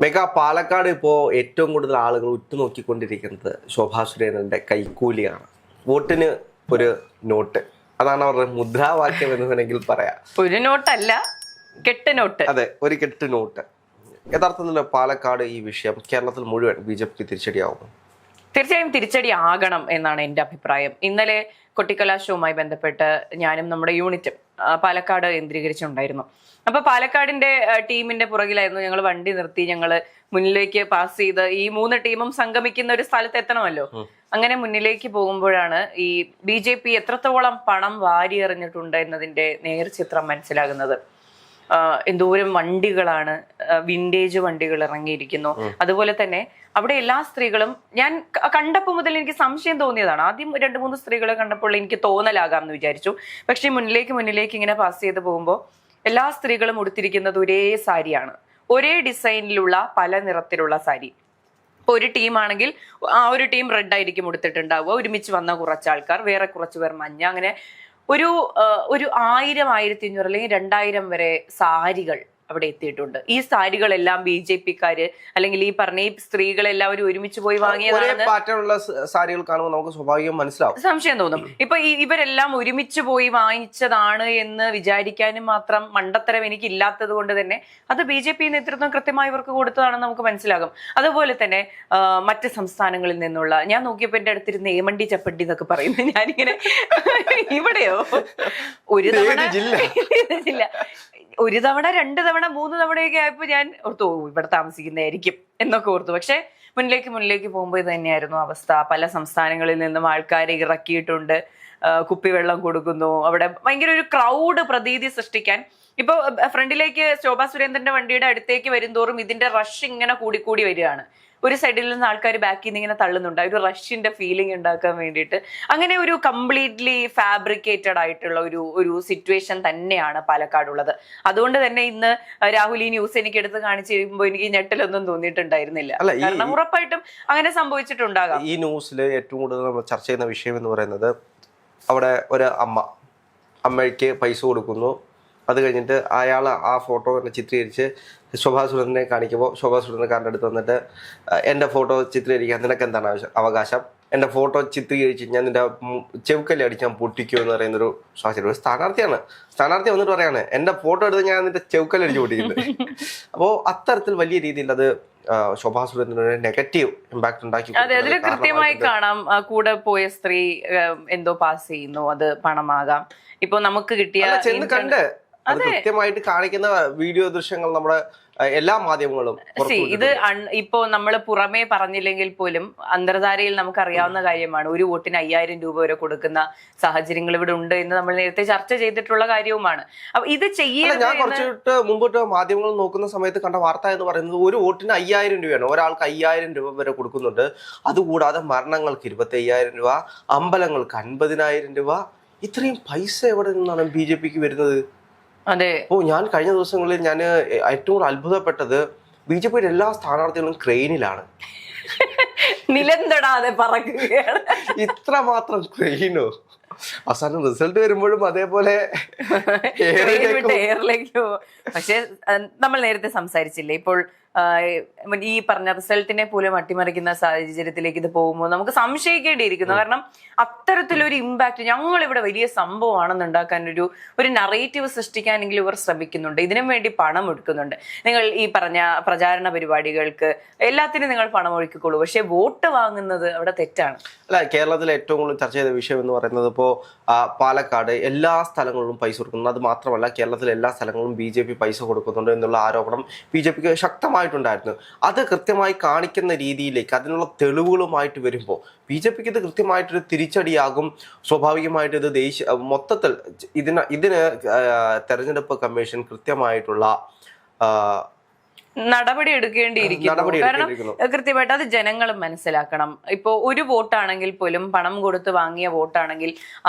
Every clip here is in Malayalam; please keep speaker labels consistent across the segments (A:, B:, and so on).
A: മെഗാ പാലക്കാട് ഇപ്പോൾ ഏറ്റവും കൂടുതൽ ആളുകൾ ഉറ്റുനോക്കിക്കൊണ്ടിരിക്കുന്നത് ശോഭാ സുരേന്ദ്രന്റെ കൈക്കൂലിയാണ്. വോട്ടിന് ഒരു നോട്ട്, അതാണ് അവരുടെ മുദ്രാവാക്യം എന്ന് വേണമെങ്കിൽ പറയാം.
B: ഒരു നോട്ടല്ല, കെട്ട് നോട്ട്.
A: അതെ, ഒരു കെട്ട് നോട്ട്. യഥാർത്ഥത്തിൽ പാലക്കാട് ഈ വിഷയം കേരളത്തിൽ മുഴുവൻ BJP തിരിച്ചടിയാവും.
B: തീർച്ചയായും തിരിച്ചടി ആകണം എന്നാണ് എൻ്റെ അഭിപ്രായം. ഇന്നലെ കൊട്ടിക്കലാശവുമായി ബന്ധപ്പെട്ട് ഞാനും നമ്മുടെ യൂണിറ്റും പാലക്കാട് കേന്ദ്രീകരിച്ചുണ്ടായിരുന്നു. അപ്പൊ പാലക്കാടിന്റെ ടീമിന്റെ പുറകിലായിരുന്നു. ഞങ്ങൾ വണ്ടി നിർത്തി, ഞങ്ങൾ മുന്നിലേക്ക് പാസ് ചെയ്ത് ഈ 3 ടീമും സംഗമിക്കുന്ന ഒരു സ്ഥലത്ത് എത്തണമല്ലോ. അങ്ങനെ മുന്നിലേക്ക് പോകുമ്പോഴാണ് ഈ BJP എത്രത്തോളം പണം വാരിയെറിഞ്ഞിട്ടുണ്ട് എന്നതിന്റെ നേർചിത്രം മനസ്സിലാകുന്നത്. എന്തോരം വണ്ടികളാണ്, വിന്റേജ് വണ്ടികൾ ഇറങ്ങിയിരിക്കുന്നു. അതുപോലെ തന്നെ അവിടെ എല്ലാ സ്ത്രീകളും, ഞാൻ കണ്ടപ്പോൾ മുതൽ എനിക്ക് സംശയം തോന്നിയതാണ്. ആദ്യം 2-3 സ്ത്രീകളെ കണ്ടപ്പോൾ എനിക്ക് തോന്നലാകാം എന്ന് വിചാരിച്ചു. പക്ഷെ മുന്നിലേക്ക് ഇങ്ങനെ പാസ് ചെയ്ത് പോകുമ്പോൾ എല്ലാ സ്ത്രീകളും ഉടുത്തിരിക്കുന്നത് ഒരേ സാരിയാണ്, ഒരേ ഡിസൈനിലുള്ള പല നിറത്തിലുള്ള സാരി. ഇപ്പൊ ഒരു ടീമാണെങ്കിൽ ആ ഒരു ടീം റെഡ് ആയിരിക്കും ഉടുത്തിട്ടുണ്ടാവുക. ഒരുമിച്ച് വന്ന കുറച്ച് ആൾക്കാർ, വേറെ കുറച്ച് പേർ മഞ്ഞ, അങ്ങനെ ഒരു 1000, 1500 അല്ലെങ്കിൽ 2000 വരെ സാരികൾ അവിടെ എത്തിയിട്ടുണ്ട്. ഈ സാരികളെല്ലാം BJP-ക്കാര് അല്ലെങ്കിൽ ഈ പറഞ്ഞ ഈ സ്ത്രീകളെല്ലാവരും ഒരുമിച്ച് പോയി വാങ്ങിയതാണ്.
A: സാരികൾ കാണുമ്പോൾ നമുക്ക് സ്വാഭാവികം മനസ്സിലാവും,
B: സംശയം തോന്നും. ഇപ്പൊ ഇവരെല്ലാം ഒരുമിച്ച് പോയി വാങ്ങിച്ചതാണ് എന്ന് വിചാരിക്കാനും മാത്രം മണ്ടത്തരം എനിക്ക് ഇല്ലാത്തത് കൊണ്ട് തന്നെ അത് BJP നേതൃത്വം കൃത്യമായി ഇവർക്ക് കൊടുത്തതാണെന്ന് നമുക്ക് മനസ്സിലാകും. അതുപോലെ തന്നെ മറ്റ് സംസ്ഥാനങ്ങളിൽ നിന്നുള്ള, ഞാൻ നോക്കിയപ്പോ എന്റെ അടുത്തിരുന്ന് ഏമണ്ടി ചപ്പണ്ടി എന്നൊക്കെ പറയുന്നത്, ഞാനിങ്ങനെ ഇവിടെയോ ഒരു തവണ ജില്ല, ഒരു തവണ 2 തവണ 3 തവണയൊക്കെ ആയപ്പോ ഞാൻ ഓർത്തു ഇവിടെ താമസിക്കുന്നതായിരിക്കും എന്നൊക്കെ ഓർത്തു. പക്ഷെ മുന്നിലേക്ക് പോകുമ്പോൾ ഇത് തന്നെയായിരുന്നു അവസ്ഥ. പല സംസ്ഥാനങ്ങളിൽ നിന്നും ആൾക്കാരെ ഇറക്കിയിട്ടുണ്ട്, കുപ്പിവെള്ളം കൊടുക്കുന്നു. അവിടെ ഭയങ്കര ഒരു ക്രൗഡ് പ്രതീതി സൃഷ്ടിക്കാൻ. ഇപ്പൊ ഫ്രണ്ടിലേക്ക് ശോഭാ സുരേന്ദ്രന്റെ വണ്ടിയുടെ അടുത്തേക്ക് വരുംതോറും ഇതിന്റെ റഷ് ഇങ്ങനെ കൂടി വരികയാണ്. ഒരു സൈഡിൽ നിന്ന് ആൾക്കാർ ബാക്കിൽ നിന്ന് ഇങ്ങനെ തള്ളുന്നുണ്ട്, ഒരു റഷിന്റെ ഫീലിംഗ് ഉണ്ടാക്കാൻ വേണ്ടിയിട്ട്. അങ്ങനെ ഒരു കംപ്ലീറ്റ്ലി ഫാബ്രിക്കേറ്റഡ് ആയിട്ടുള്ള ഒരു സിറ്റുവേഷൻ തന്നെയാണ് പാലക്കാടുള്ളത്. അതുകൊണ്ട് തന്നെ ഇന്ന് രാഹുൽ ഈ ന്യൂസ് എനിക്ക് എടുത്ത് കാണിച്ചു തരുമ്പോൾ എനിക്ക് ഞെട്ടലൊന്നും തോന്നിയിട്ടുണ്ടായിരുന്നില്ല. കാരണം ഉറപ്പായിട്ടും അങ്ങനെ സംഭവിച്ചിട്ടുണ്ടാകാം.
A: ഈ ന്യൂസിൽ ഏറ്റവും കൂടുതൽ നമ്മൾ ചർച്ച ചെയ്യുന്ന വിഷയം എന്ന് പറയുന്നത്, അവിടെ ഒരു അമ്മയ്ക്ക് പൈസ കൊടുക്കുന്നു. അത് കഴിഞ്ഞിട്ട് അയാൾ ആ ഫോട്ടോ ചിത്രീകരിച്ച് ശോഭാ സുരേന്ദ്രനെ കാണിക്കുമ്പോൾ ശോഭാ സുരേന്ദ്രക്കാരൻ്റെ അടുത്ത് വന്നിട്ട് എൻ്റെ ഫോട്ടോ ചിത്രീകരിക്കാൻ നിനക്ക് എന്താണ് അവകാശം, എൻ്റെ ഫോട്ടോ ചിത്രീകരിച്ച് ഞാൻ നിൻ്റെ ചെവുക്കല്ലി അടിച്ചാൽ പൊട്ടിക്കൂ എന്ന് പറയുന്നൊരു സാഹചര്യം. ഒരു സ്ഥാനാർത്ഥി വന്നിട്ട് പറയാണ് എൻ്റെ ഫോട്ടോ എടുത്ത് ഞാൻ നിൻ്റെ ചെവുക്കല്ലി അടിച്ച് പൊട്ടിക്കുന്നത്. അപ്പോൾ അത്തരത്തിൽ വലിയ രീതിയിൽ അത് ശോഭാ സുരേന്ദ്രന് നെഗറ്റീവ് ഇമ്പാക്ട് ഉണ്ടാക്കി.
B: അതെ, അതിൽ കൃത്യമായി കാണാം. കൂടെ പോയ സ്ത്രീ എന്തോ പാസ് ചെയ്യുന്നു, അത് പണമാകാം. ഇപ്പൊ നമുക്ക് കിട്ടിയ
A: കൃത്യമായിട്ട് കാണിക്കുന്ന വീഡിയോ ദൃശ്യങ്ങൾ നമ്മുടെ എല്ലാ മാധ്യമങ്ങളും
B: ഇത് ഇപ്പോ നമ്മൾ പുറമേ പറഞ്ഞില്ലെങ്കിൽ പോലും അന്തർധാരയിൽ നമുക്കറിയാവുന്ന കാര്യമാണ്. ഒരു വോട്ടിന് 5000 രൂപ വരെ കൊടുക്കുന്ന സാഹചര്യങ്ങൾ ഇവിടെ ഉണ്ട് എന്ന് നമ്മൾ നേരത്തെ ചർച്ച ചെയ്തിട്ടുള്ള കാര്യവുമാണ്. അപ്പൊ ഇത് ചെയ്യുന്നത്,
A: ഞാൻ കുറച്ചിട്ട് മുമ്പോട്ട് മാധ്യമങ്ങൾ നോക്കുന്ന സമയത്ത് കണ്ട വാർത്ത എന്ന് പറയുന്നത് ഒരു വോട്ടിന് 5000 രൂപയാണ്. ഒരാൾക്ക് 5000 രൂപ വരെ കൊടുക്കുന്നുണ്ട്. അതുകൂടാതെ മരണങ്ങൾക്ക് 25000 രൂപ, അമ്പലങ്ങൾക്ക് 50000 രൂപ. ഇത്രയും പൈസ എവിടെ നിന്നാണ് BJP-ക്ക് വരുന്നത്?
B: അതെ.
A: ഞാൻ കഴിഞ്ഞ ദിവസങ്ങളിൽ ഞാൻ ഏറ്റവും കൂടുതൽ അത്ഭുതപ്പെട്ടത് BJP-യുടെ എല്ലാ സ്ഥാനാർത്ഥികളും ക്രെയിനിലാണ്.
B: നിലംതൊടാതെ പറക്കുകയാണ്.
A: ഇത്രമാത്രം ക്രെയിനോ? അവസാനം റിസൾട്ട് വരുമ്പോഴും അതേപോലെ
B: എയറിലേക്കോ. പക്ഷെ നമ്മൾ നേരത്തെ സംസാരിച്ചില്ലേ, ഇപ്പോൾ ഈ പറഞ്ഞ റിസൾട്ടിനെ പോലും അട്ടിമറിക്കുന്ന സാഹചര്യത്തിലേക്ക് ഇത് പോകുമ്പോൾ നമുക്ക് സംശയിക്കേണ്ടിയിരിക്കുന്നു. കാരണം അത്തരത്തിലൊരു ഇമ്പാക്ട്, ഞങ്ങൾ ഇവിടെ വലിയ സംഭവമാണെന്ന് ഉണ്ടാക്കാൻ ഒരു നറേറ്റീവ് സൃഷ്ടിക്കാനെങ്കിലും ഇവർ ശ്രമിക്കുന്നുണ്ട്. ഇതിനും വേണ്ടി പണം എടുക്കുന്നുണ്ട്. നിങ്ങൾ ഈ പറഞ്ഞ പ്രചാരണ പരിപാടികൾക്ക് എല്ലാത്തിനും നിങ്ങൾ പണം ഒഴുക്കിക്കൊള്ളൂ, പക്ഷെ വോട്ട് വാങ്ങുന്നത് അവിടെ തെറ്റാണ്.
A: അല്ല, കേരളത്തിലെ ഏറ്റവും കൂടുതൽ ചർച്ച ചെയ്ത വിഷയം എന്ന് പറയുന്നത് ഇപ്പോൾ പാലക്കാട് എല്ലാ സ്ഥലങ്ങളിലും പൈസ കൊടുക്കുന്നു. അത് മാത്രമല്ല, കേരളത്തിലെ എല്ലാ സ്ഥലങ്ങളിലും BJP പൈസ കൊടുക്കുന്നുണ്ട് എന്നുള്ള ആരോപണം BJP-ക്ക് ശക്തമായിട്ടുണ്ടായിരുന്നു. അത് കൃത്യമായി കാണിക്കുന്ന രീതിയിലേക്ക് അതിനുള്ള തെളിവുകളുമായിട്ട് വരുമ്പോൾ BJP-ക്ക് ഇത് കൃത്യമായിട്ടൊരു തിരിച്ചടിയാകും. സ്വാഭാവികമായിട്ട് ഇത് മൊത്തത്തിൽ ഇതിന് തെരഞ്ഞെടുപ്പ് കമ്മീഷൻ കൃത്യമായിട്ടുള്ള
B: നടപടി എടുക്കേണ്ടിയിരിക്കുന്നു. കാരണം കൃത്യമായിട്ട് അത് ജനങ്ങൾ മനസ്സിലാക്കണം. ഇപ്പോ ഒരു വോട്ടാണെങ്കിൽ പോലും പണം കൊടുത്ത് വാങ്ങിയ വോട്ടാണെങ്കിൽ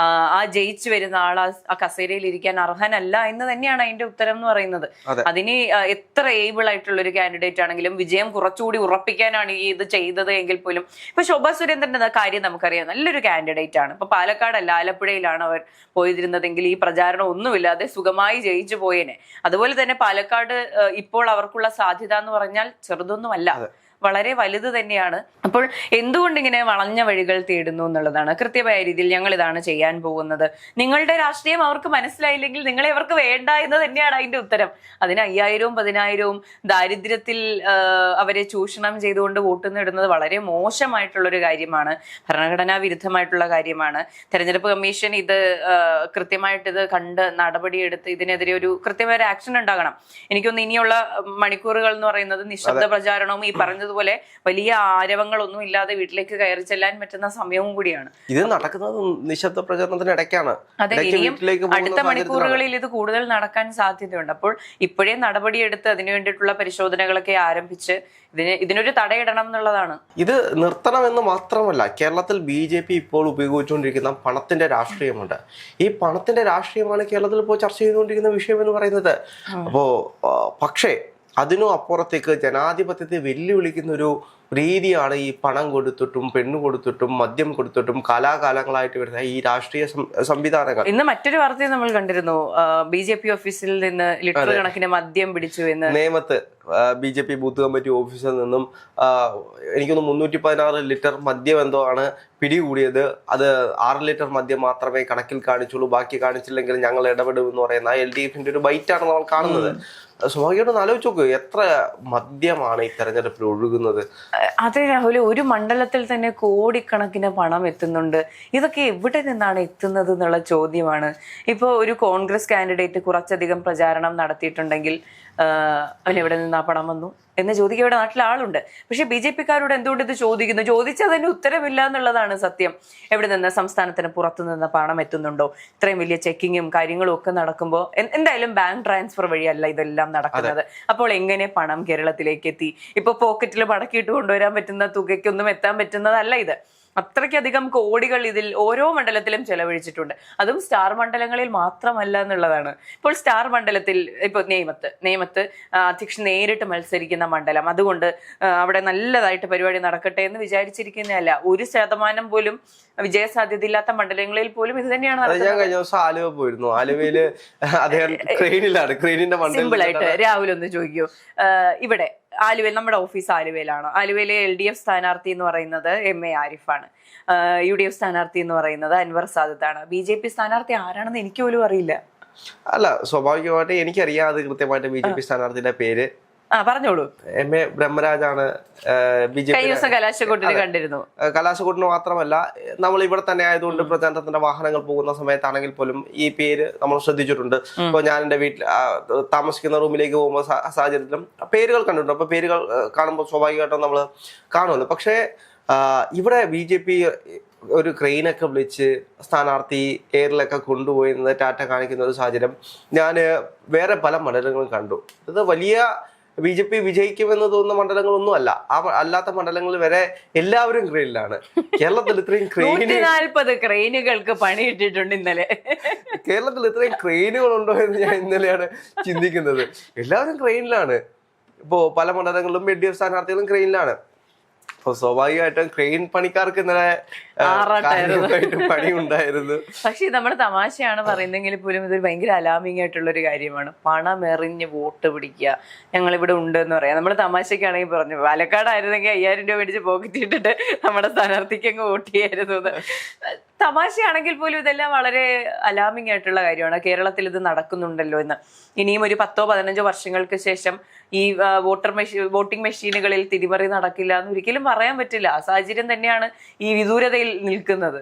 B: ആ ജയിച്ചു വരുന്ന ആൾ ആ കസേരയിൽ ഇരിക്കാൻ അർഹനല്ല എന്ന് തന്നെയാണ് അതിന്റെ ഉത്തരം എന്ന് പറയുന്നത്. അതിന് എത്ര ഏബിൾ ആയിട്ടുള്ള ഒരു കാൻഡിഡേറ്റ് ആണെങ്കിലും വിജയം കുറച്ചുകൂടി ഉറപ്പിക്കാനാണ് ഈ ഇത് ചെയ്തത് എങ്കിൽ പോലും ഇപ്പൊ ശോഭാ സുരേന്ദ്രന്റെ കാര്യം നമുക്കറിയാം, നല്ലൊരു കാൻഡിഡേറ്റ് ആണ്. ഇപ്പൊ പാലക്കാടല്ല ആലപ്പുഴയിലാണ് അവർ പോയിരുന്നതെങ്കിൽ ഈ പ്രചാരണം ഒന്നുമില്ലാതെ സുഖമായി ജയിച്ചു പോയേനെ. അതുപോലെ തന്നെ പാലക്കാട് ഇപ്പോൾ അവർക്കുള്ള സാധ്യത എന്ന് പറഞ്ഞാൽ ചെറുതൊന്നുമല്ല, വളരെ വലുത് തന്നെയാണ്. അപ്പോൾ എന്തുകൊണ്ട് ഇങ്ങനെ വളഞ്ഞ വഴികൾ തേടുന്നു എന്നുള്ളതാണ്. കൃത്യമായ രീതിയിൽ ഞങ്ങൾ ഇതാണ് ചെയ്യാൻ പോകുന്നത്, നിങ്ങളുടെ രാഷ്ട്രീയം അവർക്ക് മനസ്സിലായില്ലെങ്കിൽ നിങ്ങളെ അവർക്ക് വേണ്ട എന്ന് തന്നെയാണ് അതിന്റെ ഉത്തരം. അതിന് 5000-ഉം 10,000-ഉം ദാരിദ്ര്യത്തിൽ അവരെ ചൂഷണം ചെയ്തുകൊണ്ട് വോട്ട് നേടുന്നത് വളരെ മോശമായിട്ടുള്ളൊരു കാര്യമാണ്, ഭരണഘടനാ വിരുദ്ധമായിട്ടുള്ള കാര്യമാണ്. തെരഞ്ഞെടുപ്പ് കമ്മീഷൻ ഇത് കൃത്യമായിട്ട് ഇത് കണ്ട് നടപടിയെടുത്ത് ഇതിനെതിരെ ഒരു കൃത്യമായ ഒരു ആക്ഷൻ ഉണ്ടാകണം. എനിക്കൊന്ന് ഇനിയുള്ള മണിക്കൂറുകൾ എന്ന് പറയുന്നത് നിശബ്ദ പ്രചാരണവും ഈ പറഞ്ഞത് പോലെ വലിയ ആരവങ്ങളൊന്നും ഇല്ലാതെ വീട്ടിലേക്ക് കയറി ചെല്ലാൻ പറ്റുന്ന സമയവും കൂടിയാണ്.
A: ഇത് നടക്കുന്നത് നിശബ്ദ പ്രചാരണത്തിന് ഇടയ്ക്കാണ്.
B: അതെ, ഇനിയും അടുത്ത മണിക്കൂറുകളിൽ ഇത് കൂടുതൽ നടക്കാൻ സാധ്യതയുണ്ട്. അപ്പോൾ ഇപ്പോഴേ നടപടിയെടുത്ത് അതിനു വേണ്ടിയിട്ടുള്ള പരിശോധനകളൊക്കെ ആരംഭിച്ച് ഇതിനൊരു തടയിടണം എന്നുള്ളതാണ്.
A: ഇത് നിർത്തണമെന്ന് മാത്രമല്ല, കേരളത്തിൽ BJP ഇപ്പോൾ ഉപയോഗിച്ചുകൊണ്ടിരിക്കുന്ന പണത്തിന്റെ രാഷ്ട്രീയമുണ്ട്. ഈ പണത്തിന്റെ രാഷ്ട്രീയമാണ് കേരളത്തിൽ ഇപ്പോൾ ചർച്ച ചെയ്തുകൊണ്ടിരിക്കുന്ന വിഷയം എന്ന് പറയുന്നത്. അപ്പോ പക്ഷേ അതിനും അപ്പുറത്തേക്ക് ജനാധിപത്യത്തെ വെല്ലുവിളിക്കുന്ന ഒരു രീതിയാണ് ഈ പണം കൊടുത്തിട്ടും പെണ്ണു കൊടുത്തിട്ടും മദ്യം കൊടുത്തിട്ടും കാലാകാലങ്ങളായിട്ട് വരുന്ന ഈ രാഷ്ട്രീയ സംവിധാനങ്ങൾ.
B: ഇന്ന് മറ്റൊരു വാർത്തയും നമ്മൾ കണ്ടിരുന്നു, BJP ഓഫീസിൽ നിന്ന് ലിറ്റർ കണക്കിന് മദ്യം പിടിച്ചു എന്ന്.
A: നേമത്ത് BJP ബൂത്ത് കമ്മിറ്റി ഓഫീസിൽ നിന്നും എനിക്കൊന്ന് 316 ലിറ്റർ മദ്യം എന്തോ ആണ് പിടികൂടിയത്. അത് 6 ലിറ്റർ മദ്യം മാത്രമേ കണക്കിൽ കാണിച്ചുള്ളൂ, ബാക്കി കാണിച്ചില്ലെങ്കിൽ ഞങ്ങൾ ഇടപെടും എന്ന് പറയുന്ന LDFന്റെ ഒരു ബൈറ്റാണ് നമ്മൾ കാണുന്നത്. സ്വാഭാവികമായിട്ടും ആലോചിച്ച് നോക്ക്, എത്ര മദ്യമാണ് ഈ തെരഞ്ഞെടുപ്പിൽ ഒഴുകുന്നത്.
B: അതെ രാഹുൽ, ഒരു മണ്ഡലത്തിൽ തന്നെ കോടിക്കണക്കിന് പണം എത്തുന്നുണ്ട്. ഇതൊക്കെ എവിടെ നിന്നാണ് എത്തുന്നത് എന്നുള്ള ചോദ്യമാണ്. ഇപ്പോൾ ഒരു കോൺഗ്രസ് കാൻഡിഡേറ്റ് കുറച്ചധികം പ്രചാരണം നടത്തിയിട്ടുണ്ടെങ്കിൽ അവനെവിടെ നിന്ന് ആ പണം വന്നു എന്ന് ചോദിക്കുക ഇവിടെ നാട്ടിലെ ആളുണ്ട്. പക്ഷെ BJP-ക്കാരോട് എന്തുകൊണ്ട് ഇത് ചോദിക്കുന്നു? ചോദിച്ചാൽ അതിന് ഉത്തരവില്ല എന്നുള്ളതാണ് സത്യം. എവിടെ നിന്ന് സംസ്ഥാനത്തിന് പുറത്തു നിന്ന് പണം എത്തുന്നുണ്ടോ? ഇത്രയും വലിയ ചെക്കിങ്ങും കാര്യങ്ങളും ഒക്കെ നടക്കുമ്പോൾ എന്തായാലും ബാങ്ക് ട്രാൻസ്ഫർ വഴിയല്ല ഇതെല്ലാം നടക്കുന്നത്. അപ്പോൾ എങ്ങനെ പണം കേരളത്തിലേക്ക് എത്തി? ഇപ്പൊ പോക്കറ്റിൽ മടക്കിയിട്ട് കൊണ്ടുവരാൻ പറ്റുന്ന തുകയ്ക്കൊന്നും എത്താൻ പറ്റുന്നതല്ല ഇത്. അത്രയ്ക്കധികം കോടികൾ ഇതിൽ ഓരോ മണ്ഡലത്തിലും ചെലവഴിച്ചിട്ടുണ്ട്. അതും സ്റ്റാർ മണ്ഡലങ്ങളിൽ മാത്രമല്ല എന്നുള്ളതാണ്. ഇപ്പോൾ സ്റ്റാർ മണ്ഡലത്തിൽ ഇപ്പൊ നേമത്ത് അധ്യക്ഷൻ നേരിട്ട് മത്സരിക്കുന്ന മണ്ഡലം, അതുകൊണ്ട് അവിടെ നല്ലതായിട്ട് പരിപാടി നടക്കട്ടെ എന്ന് വിചാരിച്ചിരിക്കുന്നതല്ല. 1% പോലും വിജയസാധ്യതയില്ലാത്ത മണ്ഡലങ്ങളിൽ പോലും ഇത് തന്നെയാണ് നടക്കുന്നത്.
A: ഞാൻ കഴിഞ്ഞ ദിവസം ആലുവ പോയിരുന്നു. ആലുവയില് അദ്ദേഹം ക്രെയിനിന്റെ
B: സിമ്പിൾ ആയിട്ട് രാഹുൽ ഒന്ന് ചോദിക്കൂ, ഇവിടെ ആലുവയിൽ നമ്മുടെ ഓഫീസ് ആലുവയിലാണ്. ആലുവയിലെ LDF സ്ഥാനാർത്ഥി എന്ന് പറയുന്നത് MA ആരിഫാണ്. UDF സ്ഥാനാർത്ഥി എന്ന് പറയുന്നത് അൻവർ സാദത്താണ്. BJP സ്ഥാനാർത്ഥി ആരാണെന്ന് എനിക്ക് പോലും അറിയില്ല.
A: അല്ല, സ്വാഭാവികമായിട്ട് എനിക്കറിയാം അത് കൃത്യമായിട്ട് BJP സ്ഥാനാർത്ഥിയുടെ പേര്.
B: പറഞ്ഞോളൂ.
A: MA ബ്രഹ്മരാജാണ്.
B: കണ്ടിരുന്നു.
A: കലാശക്കൊട്ടിന് മാത്രമല്ല, നമ്മൾ ഇവിടെ തന്നെ ആയതുകൊണ്ട് പ്രചാരണത്തിന്റെ വാഹനങ്ങൾ പോകുന്ന സമയത്താണെങ്കിൽ പോലും ഈ പേര് നമ്മൾ ശ്രദ്ധിച്ചിട്ടുണ്ട്. ഇപ്പൊ ഞാൻ എന്റെ വീട്ടിൽ താമസിക്കുന്ന റൂമിലേക്ക് പോകുമ്പോൾ സാഹചര്യത്തിലും പേരുകൾ കണ്ടിട്ടുണ്ട്. അപ്പൊ പേരുകൾ കാണുമ്പോൾ സ്വാഭാവികമായിട്ടും നമ്മൾ കാണുമല്ലോ. പക്ഷേ ഇവിടെ BJP ഒരു ക്രെയിനൊക്കെ വിളിച്ച് സ്ഥാനാർത്ഥി എയറിലൊക്കെ കൊണ്ടുപോയി ടാറ്റ കാണിക്കുന്ന ഒരു സാഹചര്യം ഞാൻ വേറെ പല മണ്ഡലങ്ങളും കണ്ടു. ഇത് വലിയ BJP വിജയിക്കുമെന്ന് തോന്നുന്ന മണ്ഡലങ്ങളൊന്നും അല്ല. ആ അല്ലാത്ത മണ്ഡലങ്ങളിൽ വരെ എല്ലാവരും ക്രെയിനിലാണ്. കേരളത്തിൽ ഇത്രയും
B: 140 ക്രെയിനുകൾക്ക് പണിയിട്ടിട്ടുണ്ട് ഇന്നലെ.
A: കേരളത്തിൽ ഇത്രയും ക്രെയിനുകളുണ്ടോ എന്ന് ഞാൻ ഇന്നലെയാണ് ചിന്തിക്കുന്നത്. എല്ലാവരും ക്രെയിനിലാണ്. ഇപ്പോ പല മണ്ഡലങ്ങളിലും LDF സ്ഥാനാർത്ഥികളും ക്രെയിനിലാണ്. അപ്പൊ സ്വാഭാവികമായിട്ടും ക്രെയിൻ പണിക്കാർക്ക് ഇന്നലെ പണി ഉണ്ടായിരുന്നു.
B: പക്ഷെ നമ്മുടെ തമാശയാണ് പറയുന്നെങ്കിൽ പോലും ഇതൊരു ഭയങ്കര അലാമിങ് ആയിട്ടുള്ള ഒരു കാര്യമാണ്. പണം എറിഞ്ഞ് വോട്ട് പിടിക്കുക, ഞങ്ങൾ ഇവിടെ ഉണ്ട് എന്ന് പറയാം. നമ്മൾ തമാശക്കാണെങ്കിൽ പറഞ്ഞു, പാലക്കാടായിരുന്നെങ്കിൽ 5000 രൂപ മേടിച്ച് പോക്കറ്റ് ഇട്ടിട്ട് നമ്മുടെ സ്ഥാനാർത്ഥിക്ക് അങ്ങ് വോട്ട് ചെയ്യായിരുന്നു. തമാശയാണെങ്കിൽ പോലും ഇതെല്ലാം വളരെ അലാമിങ് ആയിട്ടുള്ള കാര്യമാണ്. കേരളത്തിൽ ഇത് നടക്കുന്നുണ്ടല്ലോ എന്ന്. ഇനിയും ഒരു 10-15 വർഷങ്ങൾക്ക് ശേഷം ഈ വോട്ടിംഗ് മെഷീനുകളിൽ തിരിമറി നടക്കില്ല എന്ന് ഒരിക്കലും പറയാൻ പറ്റില്ല. ആ സാഹചര്യം തന്നെയാണ് ഈ വിദൂരതയിൽ നിൽക്കുന്നത്.